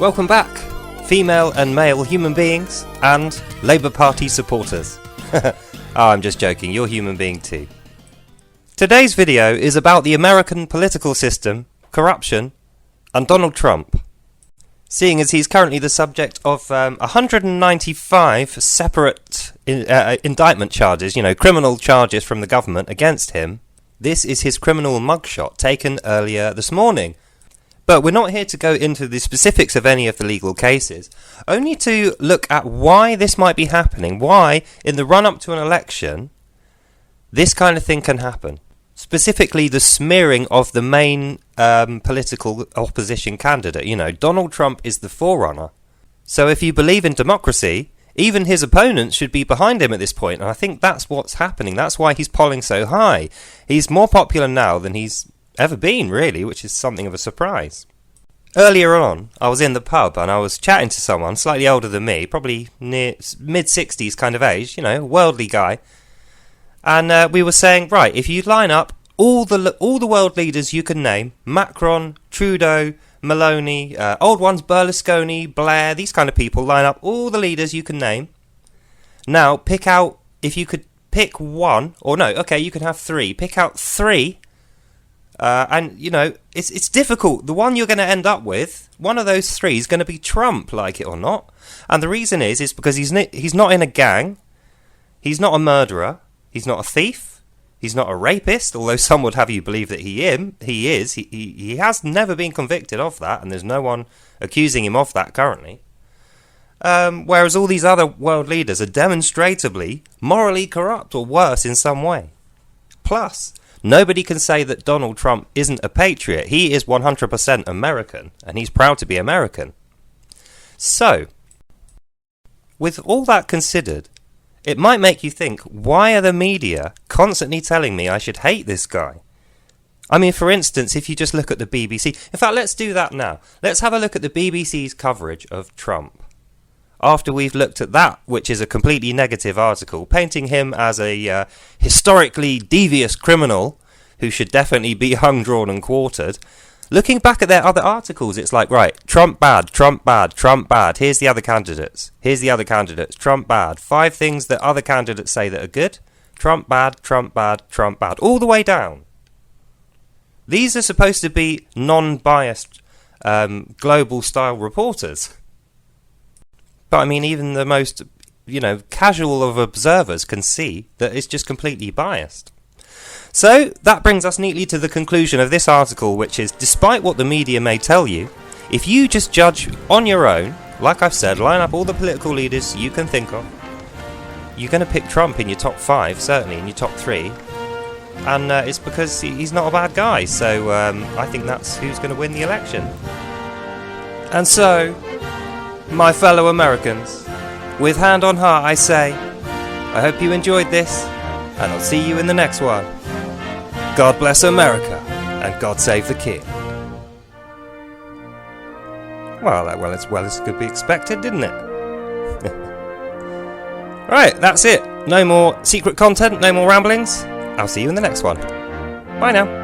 Welcome back, female and male human beings and Labour Party supporters. Oh, I'm just joking, you're human being too. Today's video is about the American political system, corruption, and Donald Trump. Seeing as he's currently the subject of 195 separate indictment charges, criminal charges from the government against him, this is his criminal mugshot taken earlier this morning. But we're not here to go into the specifics of any of the legal cases, only to look at why this might be happening, why in the run-up to an election this kind of thing can happen. Specifically the smearing of the main political opposition candidate. Donald Trump is the forerunner. So if you believe in democracy, even his opponents should be behind him at this point. And I think that's what's happening. That's why he's polling so high. He's more popular now than he's ever been, really, which is something of a surprise. Earlier on, I was in the pub and I was chatting to someone slightly older than me, probably near mid-60s kind of age, worldly guy. And we were saying, right, if you line up all the world leaders you can name, Macron, Trudeau, Maloney, old ones, Berlusconi, Blair, these kind of people, line up all the leaders you can name. Now, pick out, if you could pick one, or no, okay, you can have three. Pick out three, and, it's difficult. The one you're going to end up with, one of those three is going to be Trump, like it or not. And the reason is because he's not in a gang, he's not a murderer, he's not a thief, he's not a rapist, although some would have you believe that he is. He has never been convicted of that, and there's no one accusing him of that currently. Whereas all these other world leaders are demonstrably morally corrupt or worse in some way. Plus, nobody can say that Donald Trump isn't a patriot. He is 100% American, and he's proud to be American. So, with all that considered, it might make you think, why are the media constantly telling me I should hate this guy? I mean, for instance, if you just look at the BBC... In fact, let's do that now. Let's have a look at the BBC's coverage of Trump. After we've looked at that, which is a completely negative article, painting him as a historically devious criminal who should definitely be hung, drawn and quartered... Looking back at their other articles, it's like, right, Trump bad, Trump bad, Trump bad. Here's the other candidates. Here's the other candidates. Trump bad. 5 things that other candidates say that are good. Trump bad, Trump bad, Trump bad. All the way down. These are supposed to be non-biased global-style reporters. But, I mean, even the most, casual of observers can see that it's just completely biased. So, that brings us neatly to the conclusion of this article, which is, despite what the media may tell you, if you just judge on your own, like I've said, line up all the political leaders you can think of, you're going to pick Trump in your top 5, certainly in your top 3, and it's because he's not a bad guy, so I think that's who's going to win the election. And so, my fellow Americans, with hand on heart I say, I hope you enjoyed this, and I'll see you in the next one. God bless America, and God save the King. Well, as well as could be expected, didn't it? Right, that's it. No more secret content, no more ramblings. I'll see you in the next one. Bye now.